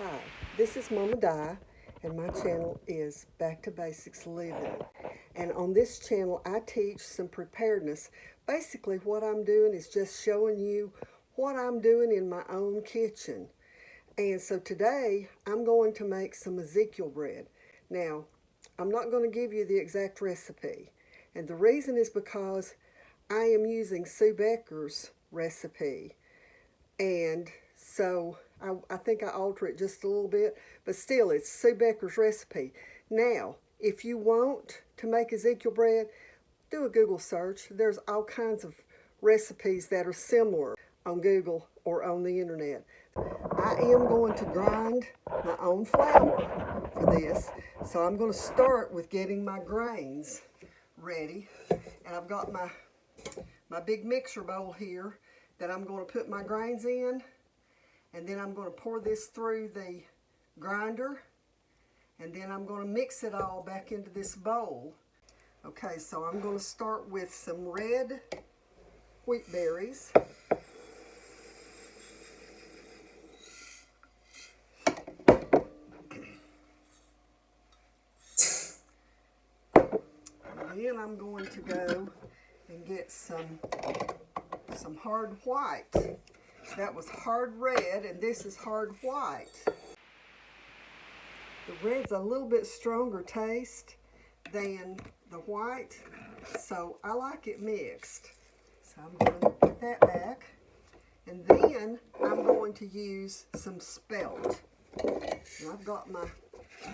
Hi, this is Mama Di, and my channel is Back to Basics Living. And on this channel, I teach some preparedness. Basically, what I'm doing is just showing you what I'm doing in my own kitchen. And so today, I'm going to make some Ezekiel bread. Now, I'm not going to give you the exact recipe. And the reason is because I am using Sue Becker's recipe. And so I think I alter it just a little bit, but still it's Sue Becker's recipe. Now, if you want to make Ezekiel bread, do a Google search. There's all kinds of recipes that are similar on Google or on the internet. I am going to grind my own flour for this, so I'm going to start with getting my grains ready. And I've got my big mixer bowl here that I'm going to put my grains in, and then I'm going to pour this through the grinder, and then I'm going to mix it all back into this bowl. Okay, so I'm going to start with some red wheat berries. And then I'm going to go and get some hard white. That was hard red, and this is hard white. The red's a little bit stronger taste than the white, so I like it mixed. So I'm going to put that back, and then I'm going to use some spelt. And I've got my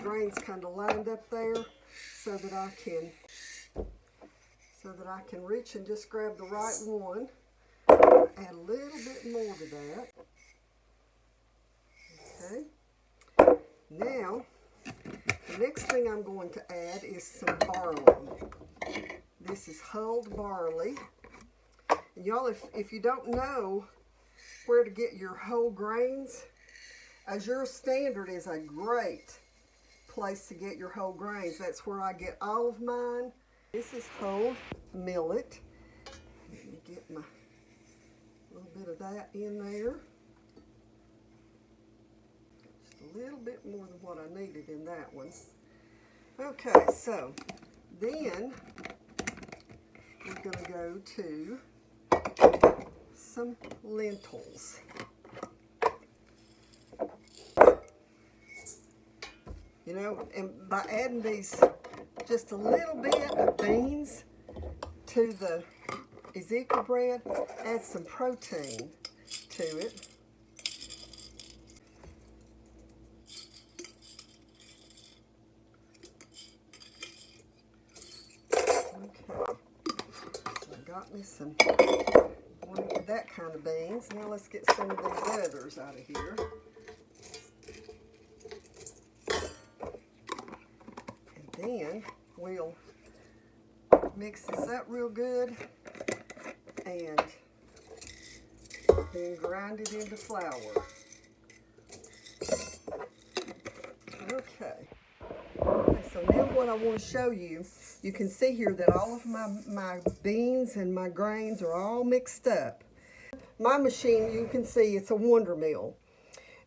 grains kind of lined up there so that I can reach and just grab the right one. Add a little bit more to that. Okay. Now, the next thing I'm going to add is some barley. This is hulled barley. And y'all, if you don't know where to get your whole grains, Azure Standard is a great place to get your whole grains. That's where I get all of mine. This is hulled millet. Let me get my little bit of that in there. Just a little bit more than what I needed in that one. Okay, so then we're going to go to some lentils. You know, and by adding these, just a little bit of beans to the Ezekiel bread, add some protein to it. Okay, so I got me some that kind of beans. Now let's get some of these others out of here. And then we'll mix this up real good and then grind it into flour. Okay, so now what I want to show you, you can see here that all of my beans and my grains are all mixed up. My machine, you can see it's a Wonder Mill,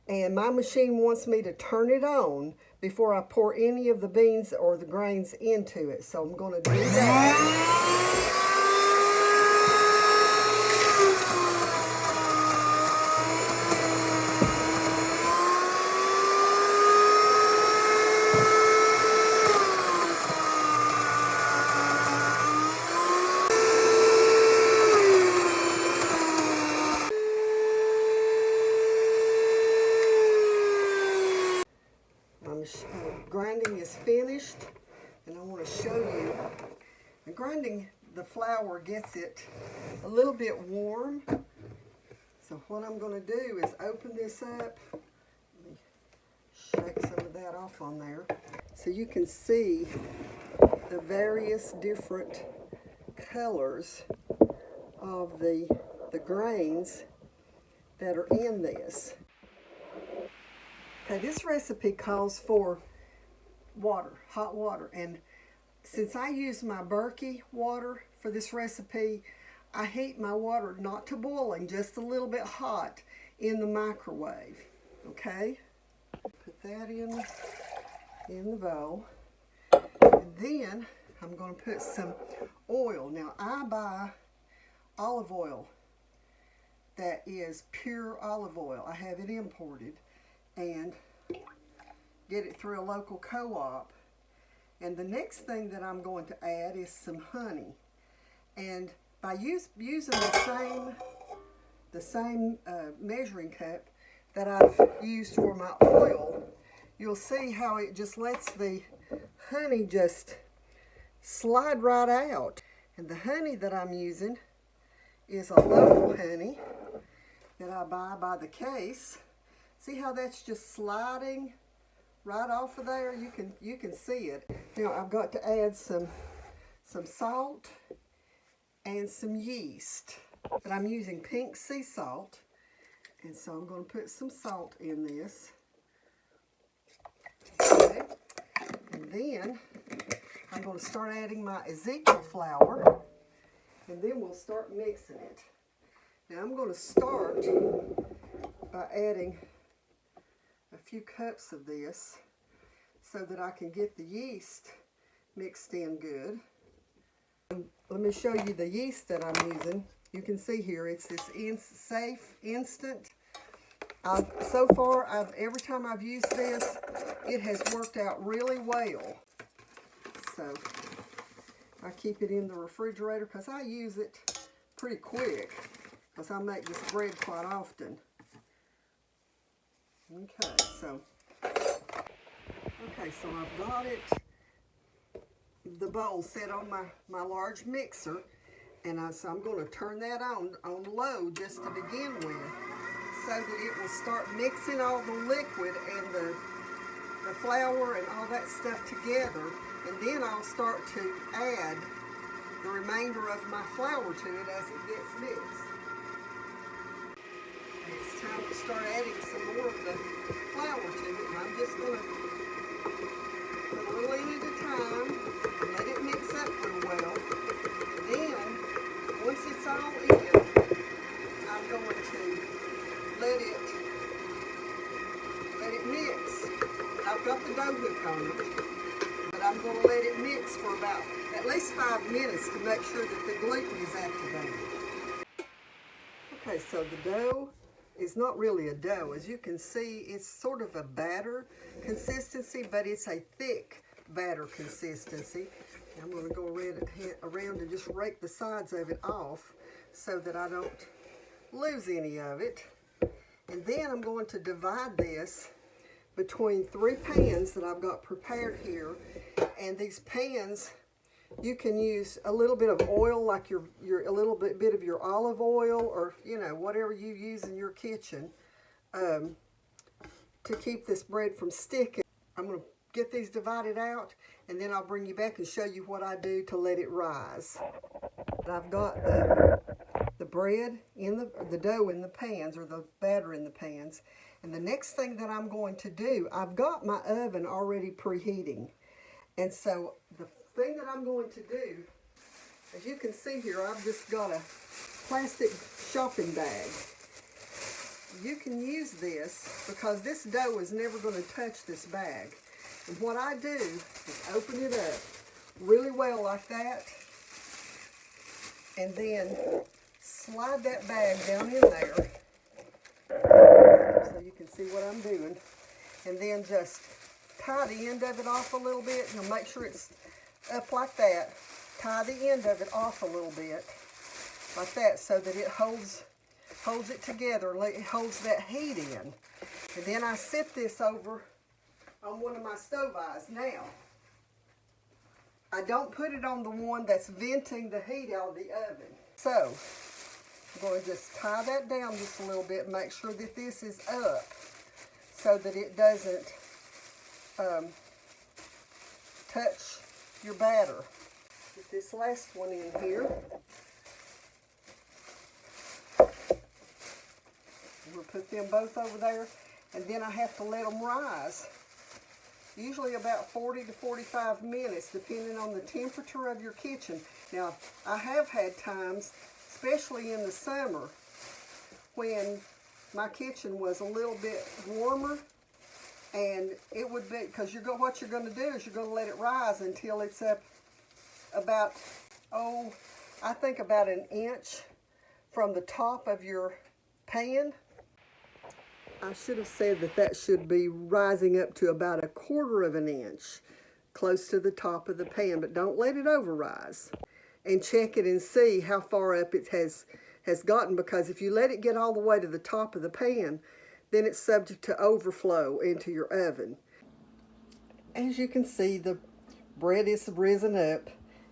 and my machine wants me to turn it on before I pour any of the beans or the grains into it. So I'm going to do that. Grinding is finished, and I want to show you. And grinding the flour gets it a little bit warm. So what I'm going to do is open this up. Let me shake some of that off on there. So you can see the various different colors of the grains that are in this. Okay, this recipe calls for water, hot water, and since I use my Berkey water for this recipe, I heat my water not to boiling, just a little bit hot in the microwave, okay? put that in the bowl. And then I'm going to put some oil. Now I buy olive oil that is pure olive oil. I have it imported and get it through a local co-op. And the next thing that I'm going to add is some honey. And by using the same measuring cup that I've used for my oil, you'll see how it just lets the honey just slide right out. And the honey that I'm using is a local honey that I buy by the case. See how that's just sliding right off of there? You can see it. Now I've got to add some salt and some yeast. But I'm using pink sea salt, and so I'm going to put some salt in this. Okay. And then I'm going to start adding my Ezekiel flour, and then we'll start mixing it. Now I'm going to start by adding a few cups of this so that I can get the yeast mixed in good. Let me show you the yeast that I'm using. You can see here it's this safe, instant. So far, every time I've used this, it has worked out really well. So I keep it in the refrigerator because I use it pretty quick because I make this bread quite often. Okay, so I've got the bowl set on my large mixer, and so I'm going to turn that on low just to begin with, so that it will start mixing all the liquid and the flour and all that stuff together, and then I'll start to add the remainder of my flour to it as it gets mixed. And it's time to start adding some more of the flour to it, and I'm just going to put a little in at a time and let it mix up real well. And then, once it's all in, I'm going to let it mix. I've got the dough hook on it, but I'm going to let it mix for about at least 5 minutes to make sure that the gluten is activated. Okay, so the dough is not really a dough. As you can see, it's sort of a batter consistency, but it's a thick batter consistency. I'm going to go around and just rake the sides of it off so that I don't lose any of it. And then I'm going to divide this between 3 pans that I've got prepared here. And these pans, you can use a little bit of oil, like a little bit of your olive oil, or whatever you use in your kitchen, to keep this bread from sticking. I'm going to get these divided out, and then I'll bring you back and show you what I do to let it rise. I've got the bread in the dough in the pans, or the batter in the pans. And the next thing that I'm going to do, I've got my oven already preheating. And so the thing that I'm going to do, as you can see here, I've just got a plastic shopping bag. You can use this because this dough is never going to touch this bag. And what I do is open it up really well like that, and then slide that bag down in there so you can see what I'm doing, and then just tie the end of it off a little bit. You'll make sure it's up like that. Tie the end of it off a little bit like that so that it holds it together, it holds that heat in. And then I set this over on one of my stove eyes. Now, I don't put it on the one that's venting the heat out of the oven. So, I'm going to just tie that down just a little bit and make sure that this is up so that it doesn't touch your batter. Get this last one in here. We'll put them both over there, and then I have to let them rise. Usually about 40 to 45 minutes, depending on the temperature of your kitchen. Now, I have had times, especially in the summer, when my kitchen was a little bit warmer And it would be, because what you're going to do is you're going to let it rise until it's up about, I think about an inch from the top of your pan. I should have said that should be rising up to about 1/4 of an inch, close to the top of the pan, but don't let it over rise. And check it and see how far up it has gotten, because if you let it get all the way to the top of the pan, then it's subject to overflow into your oven. As you can see, the bread is risen up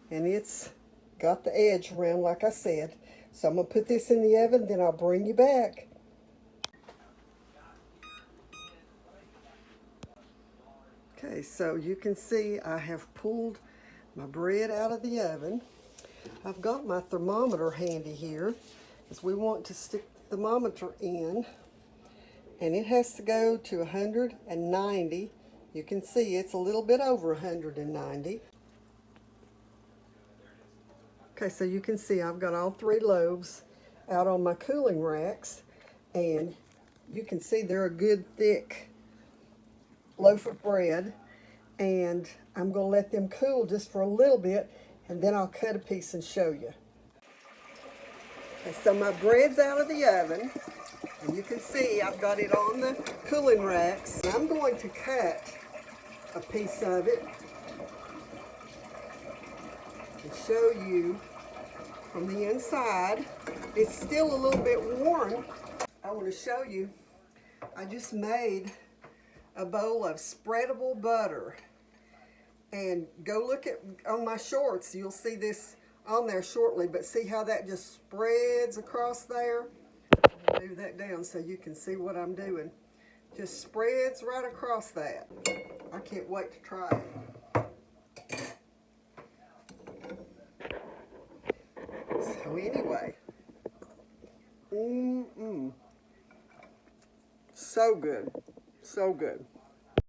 and it's got the edge around like I said. So I'm going to put this in the oven, then I'll bring you back. Okay, so you can see I have pulled my bread out of the oven. I've got my thermometer handy here, because we want to stick the thermometer in, and it has to go to 190. You can see it's a little bit over 190. Okay, so you can see I've got all 3 loaves out on my cooling racks, and you can see they're a good thick loaf of bread, and I'm going to let them cool just for a little bit, and then I'll cut a piece and show you. Okay, so my bread's out of the oven, and you can see I've got it on the cooling racks. I'm going to cut a piece of it and show you from the inside. It's still a little bit warm. I want to show you, I just made a bowl of spreadable butter. And go look on my shorts, you'll see this on there shortly, but see how that just spreads across there? I'll move that down so you can see what I'm doing. Just spreads right across that. I can't wait to try it. So anyway, so good, so good.